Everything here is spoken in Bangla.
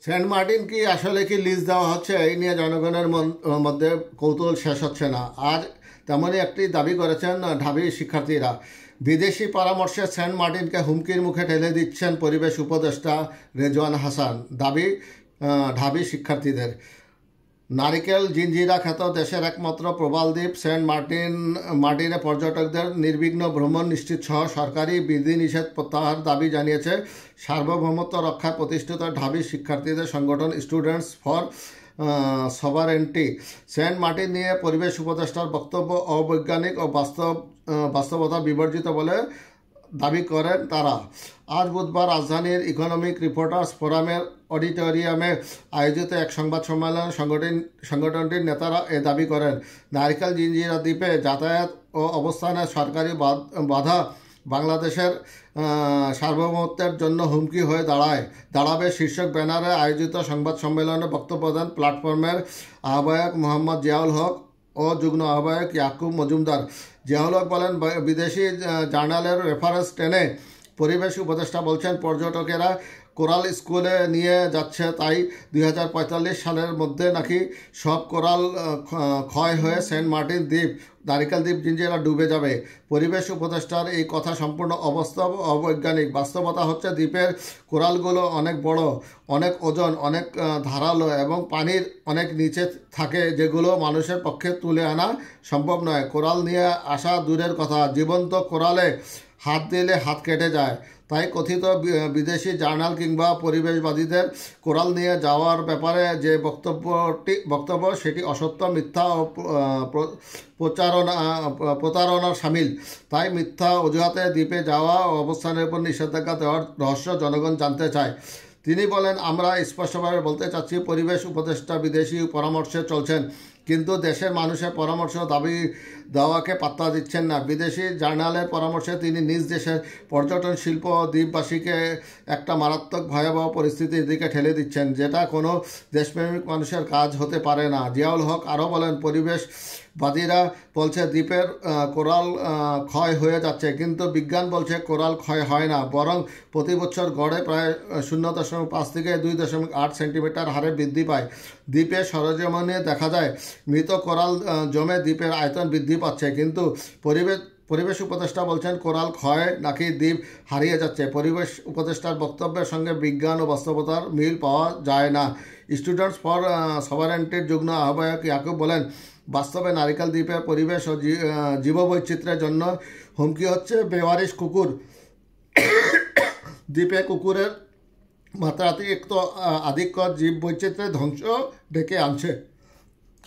সেন্ট মার্টিন কি আসলে কি লিজ দেওয়া হচ্ছে, এই নিয়ে জনগণের মধ্যে কৌতূহল শেষ হচ্ছে না। আর তেমনই একটি দাবি করেছেন ঢাবি শিক্ষার্থীরা। বিদেশি পরামর্শে সেন্ট মার্টিনকে হুমকির মুখে ঠেলে দিচ্ছেন পরিবেশ উপদেষ্টা রেজওয়ান হাসান, দাবি ঢাবি শিক্ষার্থীদের। নারিকেল জিঞ্জিরা খ্যাত দেশের একমাত্র প্রবাল দ্বীপ সেন্ট মার্টিনে পর্যটকদের নির্বিঘ্ন ভ্রমণ নিশ্চিত সহ সরকারি বিধিনিষেধ প্রত্যাহার দাবি জানিয়েছে সার্বভৌমত্ব রক্ষায় প্রতিষ্ঠিত ঢাবি শিক্ষার্থীদের সংগঠন students for sovereignty. Saint Martin নিয়ে পরিবেশ উপদেষ্টার বক্তব্য অবৈজ্ঞানিক ও বাস্তবতা বিবর্জিত বলে দাবি করেন তারা। আজ বুধবার রাজধানীর ইকোনমিক রিপোর্টার্স ফোরামের অডিটোরিয়ামে আয়োজিত এক সংবাদ সম্মেলনে সংগঠনটির নেতারা এ দাবি করেন। নারিকেল জিঞ্জিরা দ্বীপে যাতায়াত ও অবস্থানে সরকারি বাধা বাংলাদেশের সার্বভৌমত্বের জন্য হুমকি হয়ে দাঁড়াবে শীর্ষক ব্যানারে আয়োজিত সংবাদ সম্মেলনে বক্তব্য দেন প্ল্যাটফর্মের আহ্বায়ক মোহাম্মদ জিয়াউল হক ও যুগ্ম আহ্বায়ক ইয়াকুব মজুমদার। জিয়াউল হক বলেন, বিদেশি জার্নালের রেফারেন্স টেনে পরিবেশ উপদেষ্টা বলছেন পর্যটকেরা কোরাল স্কুলে নিয়ে যাচ্ছে, তাই 2045 সালের মধ্যে নাকি সব কোরাল ক্ষয় হয়ে সেন্ট মার্টিন দ্বীপ, নারিকেল দ্বীপ জিঞ্জিরা ডুবে যাবে। পরিবেশ উপদেষ্টার এই কথা সম্পূর্ণ অবাস্তব, অবৈজ্ঞানিক। বাস্তবতা হচ্ছে দ্বীপের কোরালগুলো অনেক বড়, অনেক ওজন, অনেক ধারালো এবং পানির অনেক নিচে থাকে, যেগুলো মানুষের পক্ষে তুলে আনা সম্ভব নয়। কোরাল নিয়ে আসা দূরের কথা, জীবন্ত কোরালে হাত দিলে হাত কেটে যায়। তাই কথিত বিদেশি জার্নাল কিংবা পরিবেশবাদীদের কোরাল নিয়ে যাওয়ার ব্যাপারে যে বক্তব্য সেটি অসত্য, মিথ্যা ও প্রতারণার সামিল। তাই মিথ্যা অজুহাতে দ্বীপে যাওয়া ও অবস্থানের উপর নিষেধাজ্ঞা দেওয়ার রহস্য জনগণ জানতে চায়। তিনি বলেন, আমরা স্পষ্টভাবে বলতে চাচ্ছি, পরিবেশ উপদেষ্টা বিদেশি পরামর্শে চলছেন, কিন্তু দেশের মানুষের পরামর্শ দাবি দেওয়াকে পাত্তা দিচ্ছেন না। বিদেশি জার্নালের পরামর্শে তিনি নিজ দেশের পর্যটন শিল্প ও দ্বীপবাসীকে একটা মারাত্মক ভয়াবহ পরিস্থিতির দিকে ঠেলে দিচ্ছেন, যেটা কোনো দেশপ্রেমিক মানুষের কাজ হতে পারে না। জিয়াউল হক আরও বলেন, পরিবেশবাদীরা বলছে দ্বীপের কোরাল ক্ষয় হয়ে যাচ্ছে, কিন্তু বিজ্ঞান বলছে কোরাল ক্ষয় হয় না, বরং প্রতি বছর গড়ে প্রায় 0.5 থেকে 2.8 সেন্টিমিটার হারে বৃদ্ধি পায়। দ্বীপে সরেজমিনে দেখা যায় মৃত কোরাল জমে দ্বীপের আয়তন বৃদ্ধি পাচ্ছে, কিন্তু পরিবেশ উপদেষ্টা বলছেন কোরাল ক্ষয় নাকি দ্বীপ হারিয়ে যাচ্ছে। পরিবেশ উপদেষ্টার বক্তব্যের সঙ্গে বিজ্ঞান ও বাস্তবতার মিল পাওয়া যায় না। স্টুডেন্টস ফর সভারেন্টির যুগ্ম আহ্বায়ক ইয়াকুব বলেন, বাস্তবে নারিকেল দ্বীপের পরিবেশ ও জীববৈচিত্র্যের জন্য হুমকি হচ্ছে বেওয়ারিশ কুকুর। দ্বীপে কুকুরের মাত্রাতিরিক্ত আধিক্য জীববৈচিত্র্যের ধ্বংস ডেকে আনছে।